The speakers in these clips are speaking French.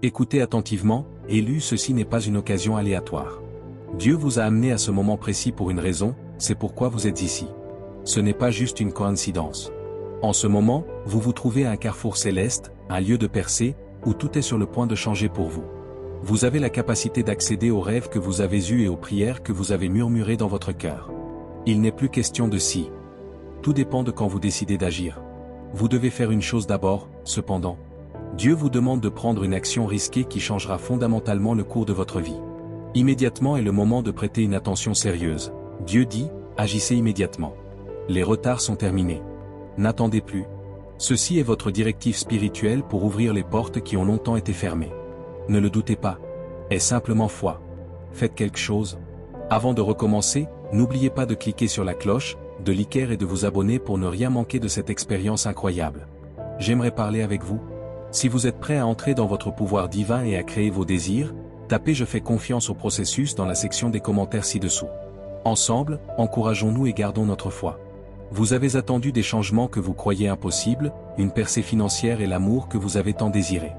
Écoutez attentivement, élu, ceci n'est pas une occasion aléatoire. Dieu vous a amené à ce moment précis pour une raison, c'est pourquoi vous êtes ici. Ce n'est pas juste une coïncidence. En ce moment, vous vous trouvez à un carrefour céleste, un lieu de percée, où tout est sur le point de changer pour vous. Vous avez la capacité d'accéder aux rêves que vous avez eus et aux prières que vous avez murmurées dans votre cœur. Il n'est plus question de si. Tout dépend de quand vous décidez d'agir. Vous devez faire une chose d'abord, cependant. Dieu vous demande de prendre une action risquée qui changera fondamentalement le cours de votre vie. Immédiatement est le moment de prêter une attention sérieuse. Dieu dit, agissez immédiatement. Les retards sont terminés. N'attendez plus. Ceci est votre directive spirituelle pour ouvrir les portes qui ont longtemps été fermées. Ne le doutez pas. Aie simplement foi. Faites quelque chose. Avant de recommencer, n'oubliez pas de cliquer sur la cloche, de liker et de vous abonner pour ne rien manquer de cette expérience incroyable. J'aimerais parler avec vous. Si vous êtes prêt à entrer dans votre pouvoir divin et à créer vos désirs, tapez « Je fais confiance au processus » dans la section des commentaires ci-dessous. Ensemble, encourageons-nous et gardons notre foi. Vous avez attendu des changements que vous croyez impossibles, une percée financière et l'amour que vous avez tant désiré.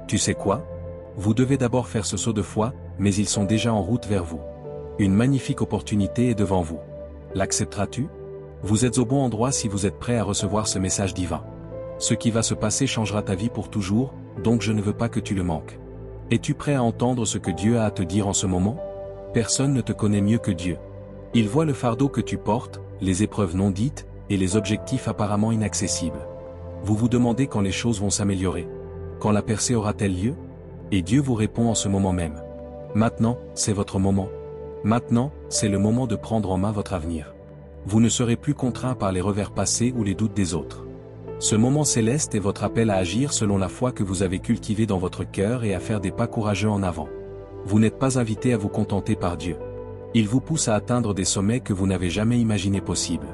Tu sais quoi? Vous devez d'abord faire ce saut de foi, mais ils sont déjà en route vers vous. Une magnifique opportunité est devant vous. L'accepteras-tu? Vous êtes au bon endroit si vous êtes prêt à recevoir ce message divin. Ce qui va se passer changera ta vie pour toujours, donc je ne veux pas que tu le manques. Es-tu prêt à entendre ce que Dieu a à te dire en ce moment? Personne ne te connaît mieux que Dieu. Il voit le fardeau que tu portes, les épreuves non dites, et les objectifs apparemment inaccessibles. Vous vous demandez quand les choses vont s'améliorer. Quand la percée aura-t-elle lieu? Et Dieu vous répond en ce moment même. Maintenant, c'est votre moment. Maintenant, c'est le moment de prendre en main votre avenir. Vous ne serez plus contraint par les revers passés ou les doutes des autres. Ce moment céleste est votre appel à agir selon la foi que vous avez cultivée dans votre cœur et à faire des pas courageux en avant. Vous n'êtes pas invité à vous contenter par Dieu. Il vous pousse à atteindre des sommets que vous n'avez jamais imaginés possibles.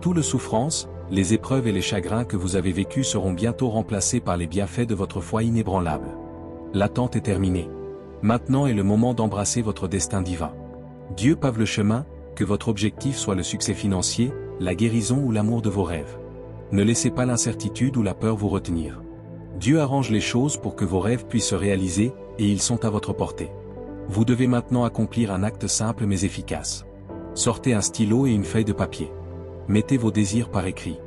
Tout le souffrance, les épreuves et les chagrins que vous avez vécus seront bientôt remplacés par les bienfaits de votre foi inébranlable. L'attente est terminée. Maintenant est le moment d'embrasser votre destin divin. Dieu pave le chemin, que votre objectif soit le succès financier, la guérison ou l'amour de vos rêves. Ne laissez pas l'incertitude ou la peur vous retenir. Dieu arrange les choses pour que vos rêves puissent se réaliser, et ils sont à votre portée. Vous devez maintenant accomplir un acte simple mais efficace. Sortez un stylo et une feuille de papier. Mettez vos désirs par écrit.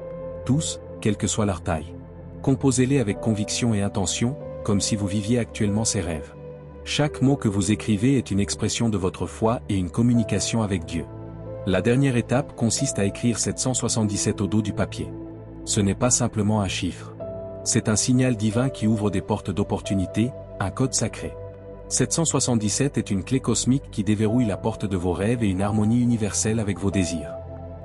Tous, quelle que soit leur taille. Composez-les avec conviction et intention, comme si vous viviez actuellement ces rêves. Chaque mot que vous écrivez est une expression de votre foi et une communication avec Dieu. La dernière étape consiste à écrire 777 au dos du papier. Ce n'est pas simplement un chiffre. C'est un signal divin qui ouvre des portes d'opportunité, un code sacré. 777 est une clé cosmique qui déverrouille la porte de vos rêves et une harmonie universelle avec vos désirs.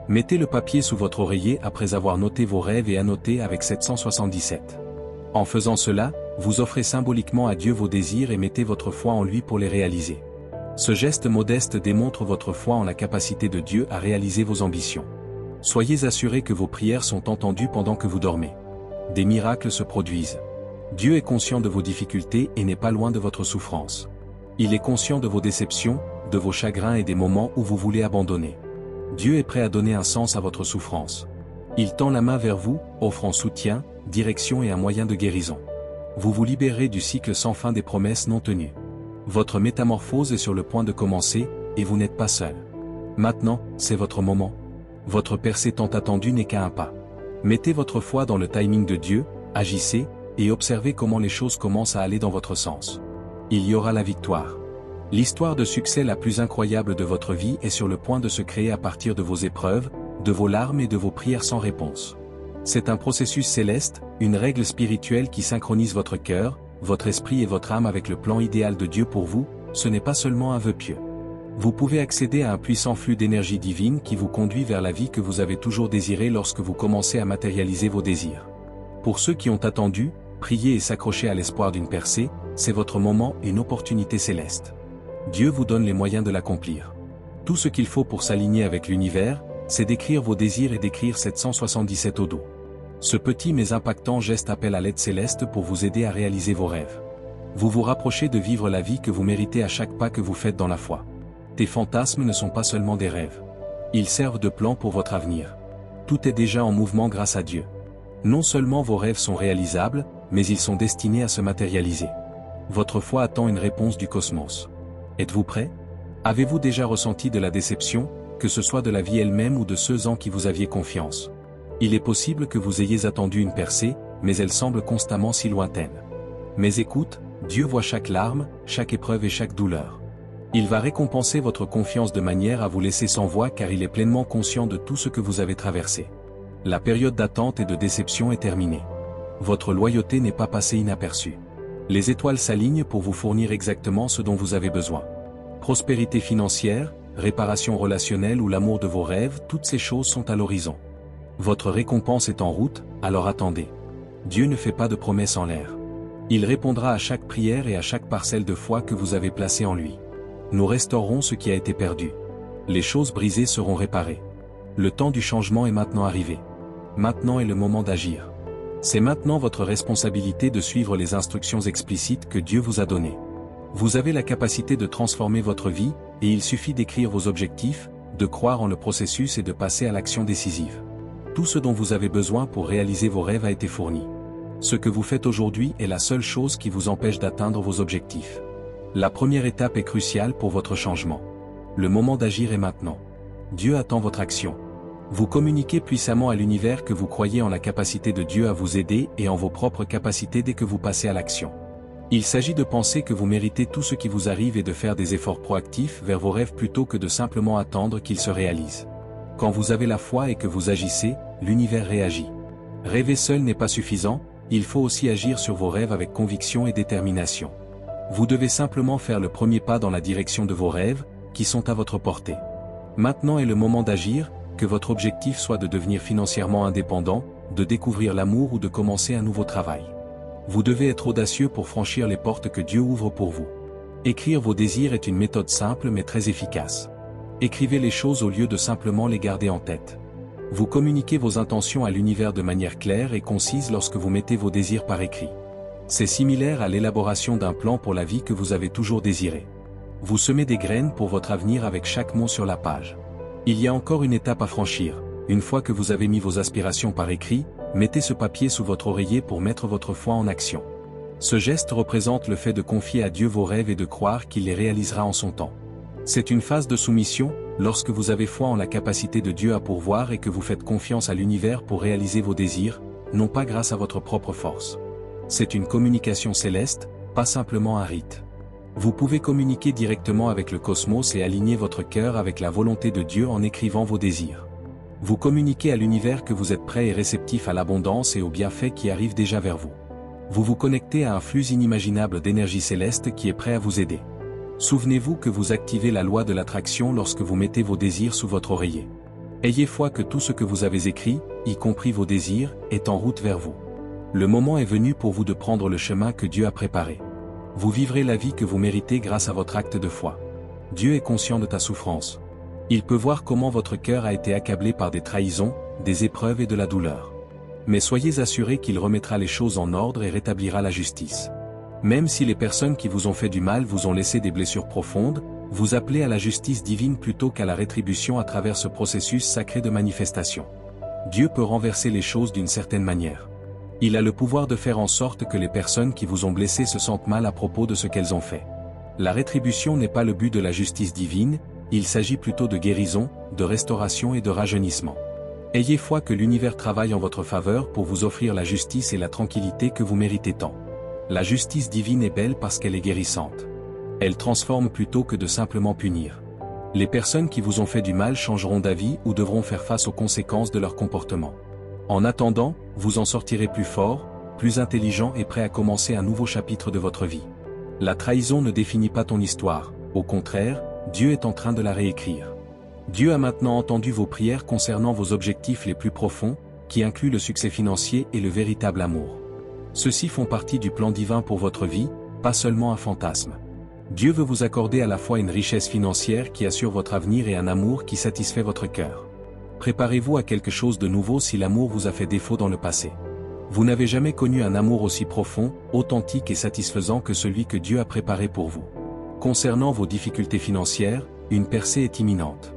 Mettez le papier sous votre oreiller après avoir noté vos rêves et annotez avec 777. En faisant cela, vous offrez symboliquement à Dieu vos désirs et mettez votre foi en lui pour les réaliser. Ce geste modeste démontre votre foi en la capacité de Dieu à réaliser vos ambitions. Soyez assurés que vos prières sont entendues pendant que vous dormez. Des miracles se produisent. Dieu est conscient de vos difficultés et n'est pas loin de votre souffrance. Il est conscient de vos déceptions, de vos chagrins et des moments où vous voulez abandonner. Dieu est prêt à donner un sens à votre souffrance. Il tend la main vers vous, offrant soutien, direction et un moyen de guérison. Vous vous libérez du cycle sans fin des promesses non tenues. Votre métamorphose est sur le point de commencer, et vous n'êtes pas seul. Maintenant, c'est votre moment. Votre percée tant attendue n'est qu'à un pas. Mettez votre foi dans le timing de Dieu, agissez, et observez comment les choses commencent à aller dans votre sens. Il y aura la victoire. L'histoire de succès la plus incroyable de votre vie est sur le point de se créer à partir de vos épreuves, de vos larmes et de vos prières sans réponse. C'est un processus céleste, une règle spirituelle qui synchronise votre cœur, votre esprit et votre âme avec le plan idéal de Dieu pour vous, ce n'est pas seulement un vœu pieux. Vous pouvez accéder à un puissant flux d'énergie divine qui vous conduit vers la vie que vous avez toujours désirée lorsque vous commencez à matérialiser vos désirs. Pour ceux qui ont attendu, prier et s'accrocher à l'espoir d'une percée, c'est votre moment et une opportunité céleste. Dieu vous donne les moyens de l'accomplir. Tout ce qu'il faut pour s'aligner avec l'univers, c'est d'écrire vos désirs et d'écrire 777 au dos. Ce petit mais impactant geste appelle à l'aide céleste pour vous aider à réaliser vos rêves. Vous vous rapprochez de vivre la vie que vous méritez à chaque pas que vous faites dans la foi. Tes fantasmes ne sont pas seulement des rêves. Ils servent de plan pour votre avenir. Tout est déjà en mouvement grâce à Dieu. Non seulement vos rêves sont réalisables, mais ils sont destinés à se matérialiser. Votre foi attend une réponse du cosmos. Êtes-vous prêt? Avez-vous déjà ressenti de la déception, que ce soit de la vie elle-même ou de ceux en qui vous aviez confiance? Il est possible que vous ayez attendu une percée, mais elle semble constamment si lointaine. Mais écoute, Dieu voit chaque larme, chaque épreuve et chaque douleur. Il va récompenser votre confiance de manière à vous laisser sans voix car il est pleinement conscient de tout ce que vous avez traversé. La période d'attente et de déception est terminée. Votre loyauté n'est pas passée inaperçue. Les étoiles s'alignent pour vous fournir exactement ce dont vous avez besoin. Prospérité financière, réparation relationnelle ou l'amour de vos rêves, toutes ces choses sont à l'horizon. Votre récompense est en route, alors attendez. Dieu ne fait pas de promesses en l'air. Il répondra à chaque prière et à chaque parcelle de foi que vous avez placée en lui. Nous restaurerons ce qui a été perdu. Les choses brisées seront réparées. Le temps du changement est maintenant arrivé. Maintenant est le moment d'agir. C'est maintenant votre responsabilité de suivre les instructions explicites que Dieu vous a données. Vous avez la capacité de transformer votre vie, et il suffit d'écrire vos objectifs, de croire en le processus et de passer à l'action décisive. Tout ce dont vous avez besoin pour réaliser vos rêves a été fourni. Ce que vous faites aujourd'hui est la seule chose qui vous empêche d'atteindre vos objectifs. La première étape est cruciale pour votre changement. Le moment d'agir est maintenant. Dieu attend votre action. Vous communiquez puissamment à l'univers que vous croyez en la capacité de Dieu à vous aider et en vos propres capacités dès que vous passez à l'action. Il s'agit de penser que vous méritez tout ce qui vous arrive et de faire des efforts proactifs vers vos rêves plutôt que de simplement attendre qu'ils se réalisent. Quand vous avez la foi et que vous agissez, l'univers réagit. Rêver seul n'est pas suffisant, il faut aussi agir sur vos rêves avec conviction et détermination. Vous devez simplement faire le premier pas dans la direction de vos rêves, qui sont à votre portée. Maintenant est le moment d'agir, que votre objectif soit de devenir financièrement indépendant, de découvrir l'amour ou de commencer un nouveau travail. Vous devez être audacieux pour franchir les portes que Dieu ouvre pour vous. Écrire vos désirs est une méthode simple mais très efficace. Écrivez les choses au lieu de simplement les garder en tête. Vous communiquez vos intentions à l'univers de manière claire et concise lorsque vous mettez vos désirs par écrit. C'est similaire à l'élaboration d'un plan pour la vie que vous avez toujours désiré. Vous semez des graines pour votre avenir avec chaque mot sur la page. Il y a encore une étape à franchir. Une fois que vous avez mis vos aspirations par écrit, mettez ce papier sous votre oreiller pour mettre votre foi en action. Ce geste représente le fait de confier à Dieu vos rêves et de croire qu'il les réalisera en son temps. C'est une phase de soumission, lorsque vous avez foi en la capacité de Dieu à pourvoir et que vous faites confiance à l'univers pour réaliser vos désirs, non pas grâce à votre propre force. C'est une communication céleste, pas simplement un rite. Vous pouvez communiquer directement avec le cosmos et aligner votre cœur avec la volonté de Dieu en écrivant vos désirs. Vous communiquez à l'univers que vous êtes prêt et réceptif à l'abondance et aux bienfaits qui arrivent déjà vers vous. Vous vous connectez à un flux inimaginable d'énergie céleste qui est prêt à vous aider. Souvenez-vous que vous activez la loi de l'attraction lorsque vous mettez vos désirs sous votre oreiller. Ayez foi que tout ce que vous avez écrit, y compris vos désirs, est en route vers vous. Le moment est venu pour vous de prendre le chemin que Dieu a préparé. Vous vivrez la vie que vous méritez grâce à votre acte de foi. Dieu est conscient de ta souffrance. Il peut voir comment votre cœur a été accablé par des trahisons, des épreuves et de la douleur. Mais soyez assurés qu'il remettra les choses en ordre et rétablira la justice. Même si les personnes qui vous ont fait du mal vous ont laissé des blessures profondes, vous appelez à la justice divine plutôt qu'à la rétribution à travers ce processus sacré de manifestation. Dieu peut renverser les choses d'une certaine manière. Il a le pouvoir de faire en sorte que les personnes qui vous ont blessé se sentent mal à propos de ce qu'elles ont fait. La rétribution n'est pas le but de la justice divine, il s'agit plutôt de guérison, de restauration et de rajeunissement. Ayez foi que l'univers travaille en votre faveur pour vous offrir la justice et la tranquillité que vous méritez tant. La justice divine est belle parce qu'elle est guérissante. Elle transforme plutôt que de simplement punir. Les personnes qui vous ont fait du mal changeront d'avis ou devront faire face aux conséquences de leur comportement. En attendant, vous en sortirez plus fort, plus intelligent et prêt à commencer un nouveau chapitre de votre vie. La trahison ne définit pas ton histoire, au contraire, Dieu est en train de la réécrire. Dieu a maintenant entendu vos prières concernant vos objectifs les plus profonds, qui incluent le succès financier et le véritable amour. Ceux-ci font partie du plan divin pour votre vie, pas seulement un fantasme. Dieu veut vous accorder à la fois une richesse financière qui assure votre avenir et un amour qui satisfait votre cœur. Préparez-vous à quelque chose de nouveau si l'amour vous a fait défaut dans le passé. Vous n'avez jamais connu un amour aussi profond, authentique et satisfaisant que celui que Dieu a préparé pour vous. Concernant vos difficultés financières, une percée est imminente.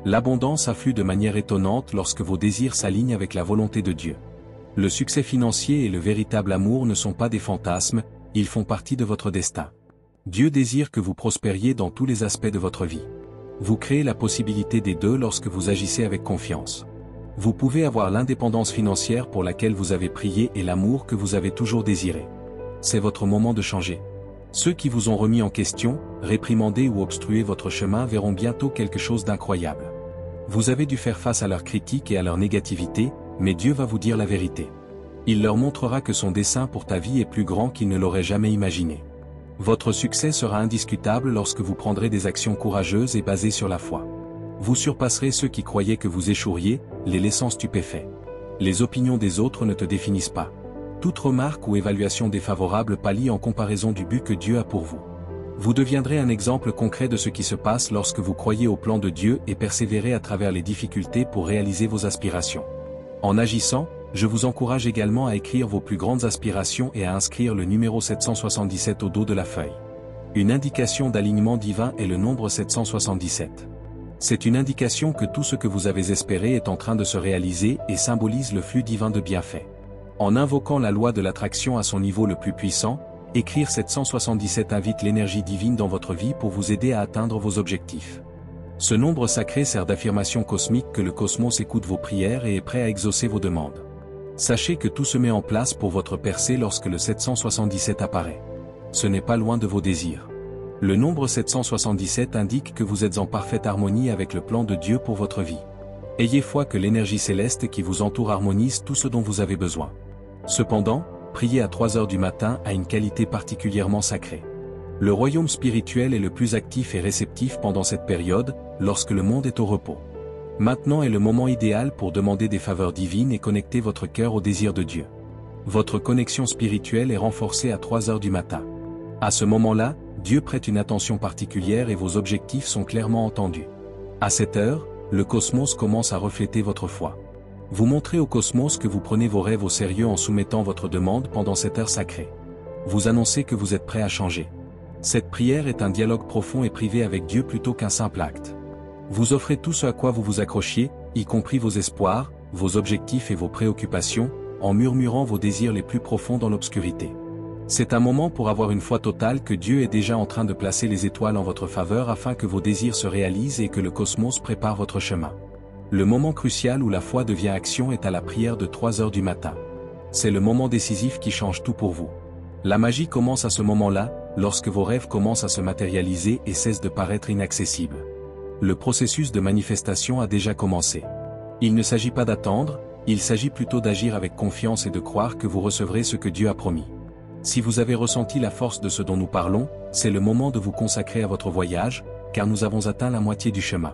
L'abondance afflue de manière étonnante lorsque vos désirs s'alignent avec la volonté de Dieu. Le succès financier et le véritable amour ne sont pas des fantasmes, ils font partie de votre destin. Dieu désire que vous prospériez dans tous les aspects de votre vie. Vous créez la possibilité des deux lorsque vous agissez avec confiance. Vous pouvez avoir l'indépendance financière pour laquelle vous avez prié et l'amour que vous avez toujours désiré. C'est votre moment de changer. Ceux qui vous ont remis en question, réprimandé ou obstrué votre chemin verront bientôt quelque chose d'incroyable. Vous avez dû faire face à leurs critiques et à leur négativité, mais Dieu va vous dire la vérité. Il leur montrera que son dessein pour ta vie est plus grand qu'ils ne l'auraient jamais imaginé. Votre succès sera indiscutable lorsque vous prendrez des actions courageuses et basées sur la foi. Vous surpasserez ceux qui croyaient que vous échoueriez, les laissant stupéfaits. Les opinions des autres ne te définissent pas. Toute remarque ou évaluation défavorable pâlit en comparaison du but que Dieu a pour vous. Vous deviendrez un exemple concret de ce qui se passe lorsque vous croyez au plan de Dieu et persévérez à travers les difficultés pour réaliser vos aspirations. En agissant, je vous encourage également à écrire vos plus grandes aspirations et à inscrire le numéro 777 au dos de la feuille. Une indication d'alignement divin est le nombre 777. C'est une indication que tout ce que vous avez espéré est en train de se réaliser et symbolise le flux divin de bienfaits. En invoquant la loi de l'attraction à son niveau le plus puissant, écrire 777 invite l'énergie divine dans votre vie pour vous aider à atteindre vos objectifs. Ce nombre sacré sert d'affirmation cosmique que le cosmos écoute vos prières et est prêt à exaucer vos demandes. Sachez que tout se met en place pour votre percée lorsque le 777 apparaît. Ce n'est pas loin de vos désirs. Le nombre 777 indique que vous êtes en parfaite harmonie avec le plan de Dieu pour votre vie. Ayez foi que l'énergie céleste qui vous entoure harmonise tout ce dont vous avez besoin. Cependant, prier à 3 heures du matin a une qualité particulièrement sacrée. Le royaume spirituel est le plus actif et réceptif pendant cette période, lorsque le monde est au repos. Maintenant est le moment idéal pour demander des faveurs divines et connecter votre cœur au désir de Dieu. Votre connexion spirituelle est renforcée à 3 heures du matin. À ce moment-là, Dieu prête une attention particulière et vos objectifs sont clairement entendus. À cette heure, le cosmos commence à refléter votre foi. Vous montrez au cosmos que vous prenez vos rêves au sérieux en soumettant votre demande pendant cette heure sacrée. Vous annoncez que vous êtes prêt à changer. Cette prière est un dialogue profond et privé avec Dieu plutôt qu'un simple acte. Vous offrez tout ce à quoi vous vous accrochiez, y compris vos espoirs, vos objectifs et vos préoccupations, en murmurant vos désirs les plus profonds dans l'obscurité. C'est un moment pour avoir une foi totale que Dieu est déjà en train de placer les étoiles en votre faveur afin que vos désirs se réalisent et que le cosmos prépare votre chemin. Le moment crucial où la foi devient action est à la prière de 3 heures du matin. C'est le moment décisif qui change tout pour vous. La magie commence à ce moment-là, lorsque vos rêves commencent à se matérialiser et cessent de paraître inaccessibles. Le processus de manifestation a déjà commencé. Il ne s'agit pas d'attendre, il s'agit plutôt d'agir avec confiance et de croire que vous recevrez ce que Dieu a promis. Si vous avez ressenti la force de ce dont nous parlons, c'est le moment de vous consacrer à votre voyage, car nous avons atteint la moitié du chemin.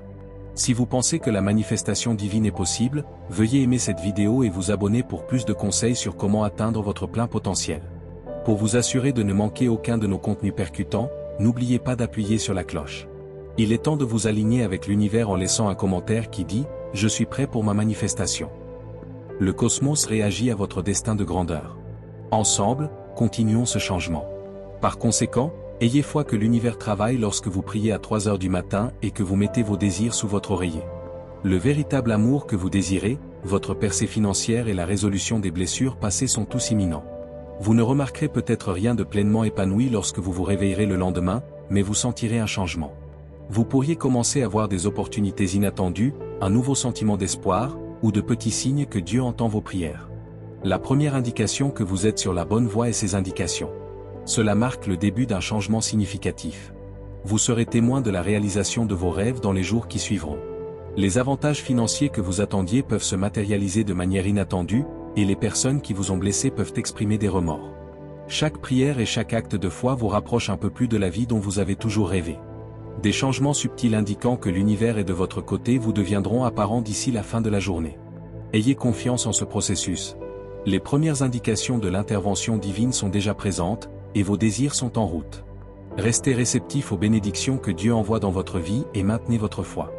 Si vous pensez que la manifestation divine est possible, veuillez aimer cette vidéo et vous abonner pour plus de conseils sur comment atteindre votre plein potentiel. Pour vous assurer de ne manquer aucun de nos contenus percutants, n'oubliez pas d'appuyer sur la cloche. Il est temps de vous aligner avec l'univers en laissant un commentaire qui dit « Je suis prêt pour ma manifestation ». Le cosmos réagit à votre destin de grandeur. Ensemble, continuons ce changement. Par conséquent, ayez foi que l'univers travaille lorsque vous priez à 3 heures du matin et que vous mettez vos désirs sous votre oreiller. Le véritable amour que vous désirez, votre percée financière et la résolution des blessures passées sont tous imminents. Vous ne remarquerez peut-être rien de pleinement épanoui lorsque vous vous réveillerez le lendemain, mais vous sentirez un changement. Vous pourriez commencer à voir des opportunités inattendues, un nouveau sentiment d'espoir, ou de petits signes que Dieu entend vos prières. La première indication que vous êtes sur la bonne voie est ces indications. Cela marque le début d'un changement significatif. Vous serez témoin de la réalisation de vos rêves dans les jours qui suivront. Les avantages financiers que vous attendiez peuvent se matérialiser de manière inattendue, et les personnes qui vous ont blessé peuvent exprimer des remords. Chaque prière et chaque acte de foi vous rapprochent un peu plus de la vie dont vous avez toujours rêvé. Des changements subtils indiquant que l'univers est de votre côté vous deviendront apparents d'ici la fin de la journée. Ayez confiance en ce processus. Les premières indications de l'intervention divine sont déjà présentes, et vos désirs sont en route. Restez réceptifs aux bénédictions que Dieu envoie dans votre vie et maintenez votre foi.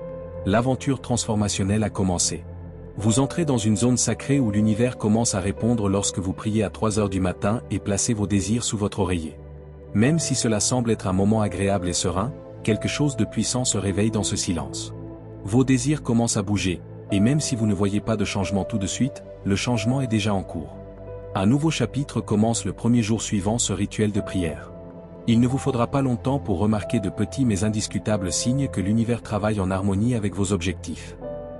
L'aventure transformationnelle a commencé. Vous entrez dans une zone sacrée où l'univers commence à répondre lorsque vous priez à 3 heures du matin et placez vos désirs sous votre oreiller. Même si cela semble être un moment agréable et serein, quelque chose de puissant se réveille dans ce silence. Vos désirs commencent à bouger, et même si vous ne voyez pas de changement tout de suite, le changement est déjà en cours. Un nouveau chapitre commence le premier jour suivant ce rituel de prière. Il ne vous faudra pas longtemps pour remarquer de petits mais indiscutables signes que l'univers travaille en harmonie avec vos objectifs.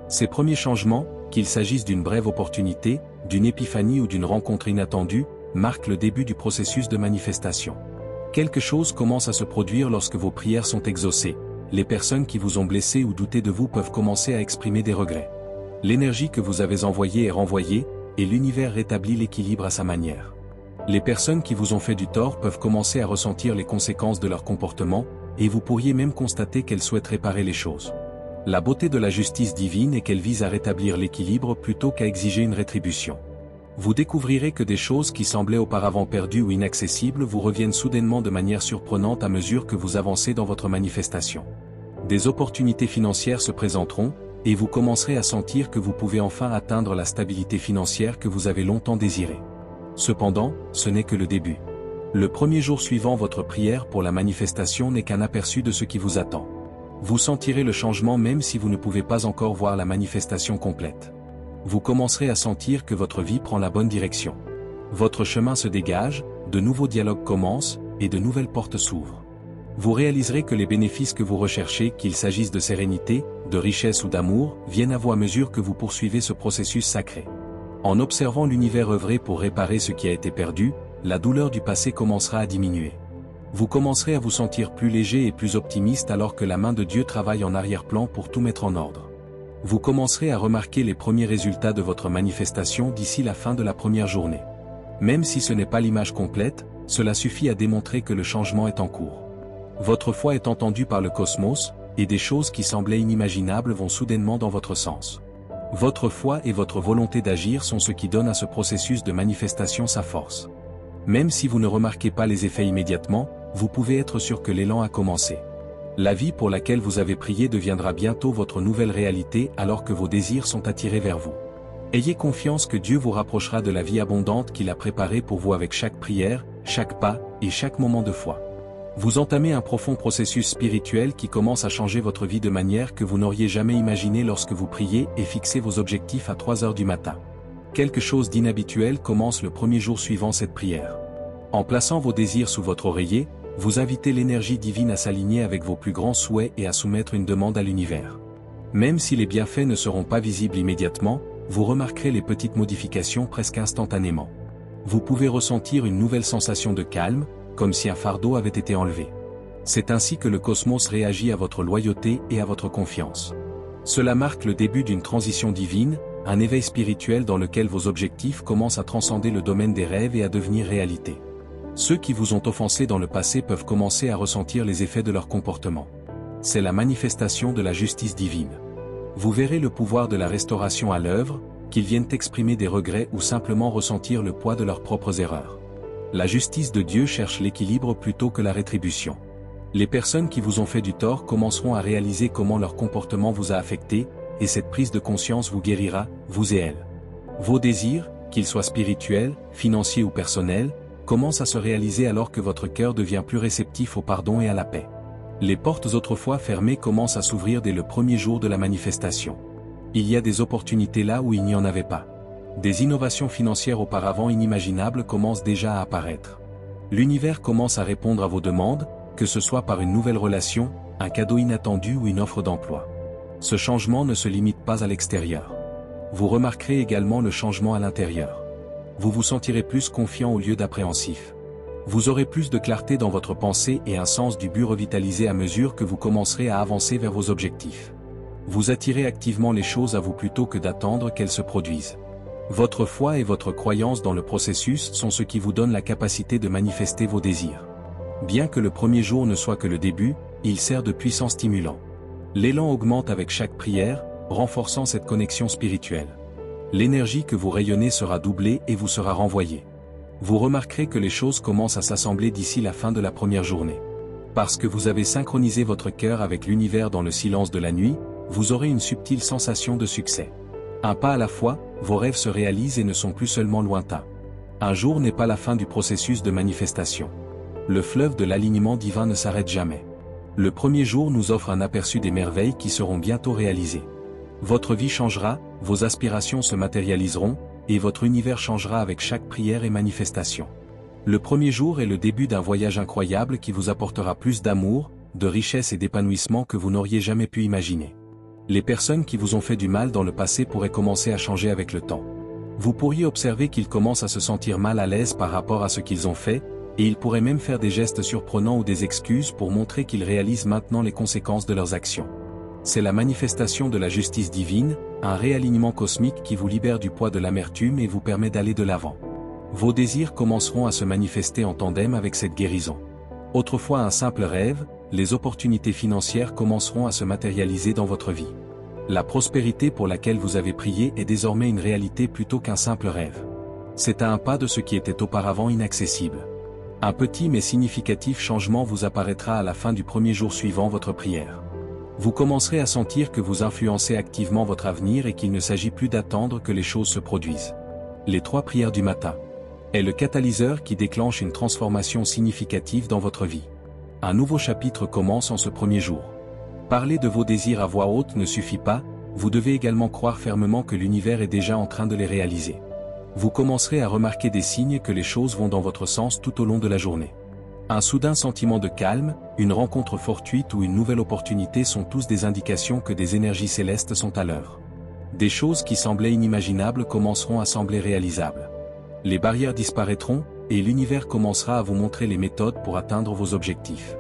Ces premiers changements, qu'il s'agisse d'une brève opportunité, d'une épiphanie ou d'une rencontre inattendue, marquent le début du processus de manifestation. Quelque chose commence à se produire lorsque vos prières sont exaucées. Les personnes qui vous ont blessé ou douté de vous peuvent commencer à exprimer des regrets. L'énergie que vous avez envoyée est renvoyée, et l'univers rétablit l'équilibre à sa manière. Les personnes qui vous ont fait du tort peuvent commencer à ressentir les conséquences de leur comportement, et vous pourriez même constater qu'elles souhaitent réparer les choses. La beauté de la justice divine est qu'elle vise à rétablir l'équilibre plutôt qu'à exiger une rétribution. Vous découvrirez que des choses qui semblaient auparavant perdues ou inaccessibles vous reviennent soudainement de manière surprenante à mesure que vous avancez dans votre manifestation. Des opportunités financières se présenteront, et vous commencerez à sentir que vous pouvez enfin atteindre la stabilité financière que vous avez longtemps désirée. Cependant, ce n'est que le début. Le premier jour suivant votre prière pour la manifestation n'est qu'un aperçu de ce qui vous attend. Vous sentirez le changement même si vous ne pouvez pas encore voir la manifestation complète. Vous commencerez à sentir que votre vie prend la bonne direction. Votre chemin se dégage, de nouveaux dialogues commencent, et de nouvelles portes s'ouvrent. Vous réaliserez que les bénéfices que vous recherchez, qu'il s'agisse de sérénité, de richesse ou d'amour, viennent à vous à mesure que vous poursuivez ce processus sacré. En observant l'univers œuvrer pour réparer ce qui a été perdu, la douleur du passé commencera à diminuer. Vous commencerez à vous sentir plus léger et plus optimiste alors que la main de Dieu travaille en arrière-plan pour tout mettre en ordre. Vous commencerez à remarquer les premiers résultats de votre manifestation d'ici la fin de la première journée. Même si ce n'est pas l'image complète, cela suffit à démontrer que le changement est en cours. Votre foi est entendue par le cosmos, et des choses qui semblaient inimaginables vont soudainement dans votre sens. Votre foi et votre volonté d'agir sont ce qui donne à ce processus de manifestation sa force. Même si vous ne remarquez pas les effets immédiatement, vous pouvez être sûr que l'élan a commencé. La vie pour laquelle vous avez prié deviendra bientôt votre nouvelle réalité alors que vos désirs sont attirés vers vous. Ayez confiance que Dieu vous rapprochera de la vie abondante qu'il a préparée pour vous avec chaque prière, chaque pas et chaque moment de foi. Vous entamez un profond processus spirituel qui commence à changer votre vie de manière que vous n'auriez jamais imaginé lorsque vous priez et fixez vos objectifs à 3 heures du matin. Quelque chose d'inhabituel commence le premier jour suivant cette prière. En plaçant vos désirs sous votre oreiller, vous invitez l'énergie divine à s'aligner avec vos plus grands souhaits et à soumettre une demande à l'univers. Même si les bienfaits ne seront pas visibles immédiatement, vous remarquerez les petites modifications presque instantanément. Vous pouvez ressentir une nouvelle sensation de calme, comme si un fardeau avait été enlevé. C'est ainsi que le cosmos réagit à votre loyauté et à votre confiance. Cela marque le début d'une transition divine, un éveil spirituel dans lequel vos objectifs commencent à transcender le domaine des rêves et à devenir réalité. Ceux qui vous ont offensé dans le passé peuvent commencer à ressentir les effets de leur comportement. C'est la manifestation de la justice divine. Vous verrez le pouvoir de la restauration à l'œuvre, qu'ils viennent exprimer des regrets ou simplement ressentir le poids de leurs propres erreurs. La justice de Dieu cherche l'équilibre plutôt que la rétribution. Les personnes qui vous ont fait du tort commenceront à réaliser comment leur comportement vous a affecté, et cette prise de conscience vous guérira, vous et elles. Vos désirs, qu'ils soient spirituels, financiers ou personnels, commencent à se réaliser alors que votre cœur devient plus réceptif au pardon et à la paix. Les portes autrefois fermées commencent à s'ouvrir dès le premier jour de la manifestation. Il y a des opportunités là où il n'y en avait pas. Des innovations financières auparavant inimaginables commencent déjà à apparaître. L'univers commence à répondre à vos demandes, que ce soit par une nouvelle relation, un cadeau inattendu ou une offre d'emploi. Ce changement ne se limite pas à l'extérieur. Vous remarquerez également le changement à l'intérieur. Vous vous sentirez plus confiant au lieu d'appréhensif. Vous aurez plus de clarté dans votre pensée et un sens du but revitalisé à mesure que vous commencerez à avancer vers vos objectifs. Vous attirez activement les choses à vous plutôt que d'attendre qu'elles se produisent. Votre foi et votre croyance dans le processus sont ce qui vous donne la capacité de manifester vos désirs. Bien que le premier jour ne soit que le début, il sert de puissant stimulant. L'élan augmente avec chaque prière, renforçant cette connexion spirituelle. L'énergie que vous rayonnez sera doublée et vous sera renvoyée. Vous remarquerez que les choses commencent à s'assembler d'ici la fin de la première journée. Parce que vous avez synchronisé votre cœur avec l'univers dans le silence de la nuit, vous aurez une subtile sensation de succès. Un pas à la fois, vos rêves se réalisent et ne sont plus seulement lointains. Un jour n'est pas la fin du processus de manifestation. Le fleuve de l'alignement divin ne s'arrête jamais. Le premier jour nous offre un aperçu des merveilles qui seront bientôt réalisées. Votre vie changera, vos aspirations se matérialiseront, et votre univers changera avec chaque prière et manifestation. Le premier jour est le début d'un voyage incroyable qui vous apportera plus d'amour, de richesse et d'épanouissement que vous n'auriez jamais pu imaginer. Les personnes qui vous ont fait du mal dans le passé pourraient commencer à changer avec le temps. Vous pourriez observer qu'ils commencent à se sentir mal à l'aise par rapport à ce qu'ils ont fait, et ils pourraient même faire des gestes surprenants ou des excuses pour montrer qu'ils réalisent maintenant les conséquences de leurs actions. C'est la manifestation de la justice divine, un réalignement cosmique qui vous libère du poids de l'amertume et vous permet d'aller de l'avant. Vos désirs commenceront à se manifester en tandem avec cette guérison. Autrefois un simple rêve, les opportunités financières commenceront à se matérialiser dans votre vie. La prospérité pour laquelle vous avez prié est désormais une réalité plutôt qu'un simple rêve. C'est à un pas de ce qui était auparavant inaccessible. Un petit mais significatif changement vous apparaîtra à la fin du premier jour suivant votre prière. Vous commencerez à sentir que vous influencez activement votre avenir et qu'il ne s'agit plus d'attendre que les choses se produisent. Les 3 prières du matin est le catalyseur qui déclenche une transformation significative dans votre vie. Un nouveau chapitre commence en ce premier jour. Parler de vos désirs à voix haute ne suffit pas, vous devez également croire fermement que l'univers est déjà en train de les réaliser. Vous commencerez à remarquer des signes que les choses vont dans votre sens tout au long de la journée. Un soudain sentiment de calme, une rencontre fortuite ou une nouvelle opportunité sont tous des indications que des énergies célestes sont à l'œuvre. Des choses qui semblaient inimaginables commenceront à sembler réalisables. Les barrières disparaîtront, et l'univers commencera à vous montrer les méthodes pour atteindre vos objectifs.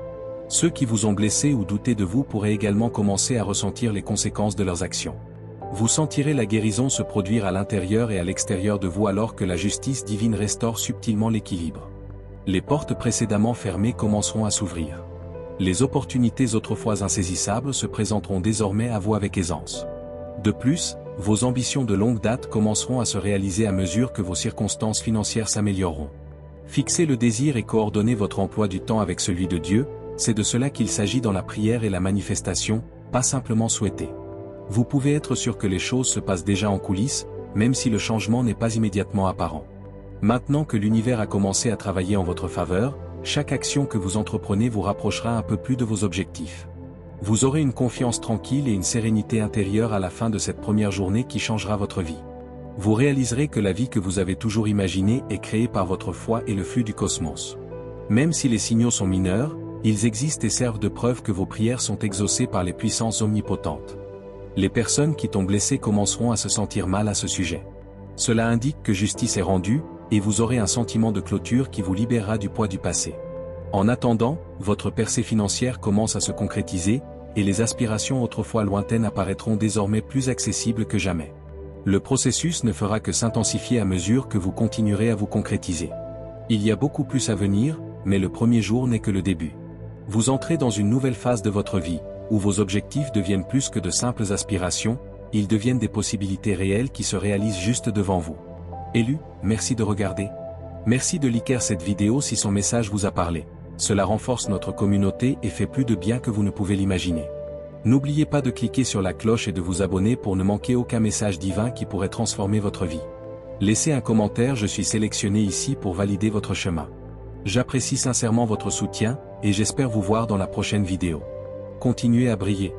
Ceux qui vous ont blessé ou douté de vous pourraient également commencer à ressentir les conséquences de leurs actions. Vous sentirez la guérison se produire à l'intérieur et à l'extérieur de vous alors que la justice divine restaure subtilement l'équilibre. Les portes précédemment fermées commenceront à s'ouvrir. Les opportunités autrefois insaisissables se présenteront désormais à vous avec aisance. De plus, vos ambitions de longue date commenceront à se réaliser à mesure que vos circonstances financières s'amélioreront. Fixer le désir et coordonner votre emploi du temps avec celui de Dieu, c'est de cela qu'il s'agit dans la prière et la manifestation, pas simplement souhaiter. Vous pouvez être sûr que les choses se passent déjà en coulisses, même si le changement n'est pas immédiatement apparent. Maintenant que l'univers a commencé à travailler en votre faveur, chaque action que vous entreprenez vous rapprochera un peu plus de vos objectifs. Vous aurez une confiance tranquille et une sérénité intérieure à la fin de cette première journée qui changera votre vie. Vous réaliserez que la vie que vous avez toujours imaginée est créée par votre foi et le flux du cosmos. Même si les signaux sont mineurs, ils existent et servent de preuve que vos prières sont exaucées par les puissances omnipotentes. Les personnes qui t'ont blessé commenceront à se sentir mal à ce sujet. Cela indique que justice est rendue, et vous aurez un sentiment de clôture qui vous libérera du poids du passé. En attendant, votre percée financière commence à se concrétiser, et les aspirations autrefois lointaines apparaîtront désormais plus accessibles que jamais. Le processus ne fera que s'intensifier à mesure que vous continuerez à vous concrétiser. Il y a beaucoup plus à venir, mais le premier jour n'est que le début. Vous entrez dans une nouvelle phase de votre vie, où vos objectifs deviennent plus que de simples aspirations, ils deviennent des possibilités réelles qui se réalisent juste devant vous. Élu, merci de regarder. Merci de liker cette vidéo si son message vous a parlé. Cela renforce notre communauté et fait plus de bien que vous ne pouvez l'imaginer. N'oubliez pas de cliquer sur la cloche et de vous abonner pour ne manquer aucun message divin qui pourrait transformer votre vie. Laissez un commentaire, je suis sélectionné ici pour valider votre chemin. J'apprécie sincèrement votre soutien, et j'espère vous voir dans la prochaine vidéo. Continuez à briller.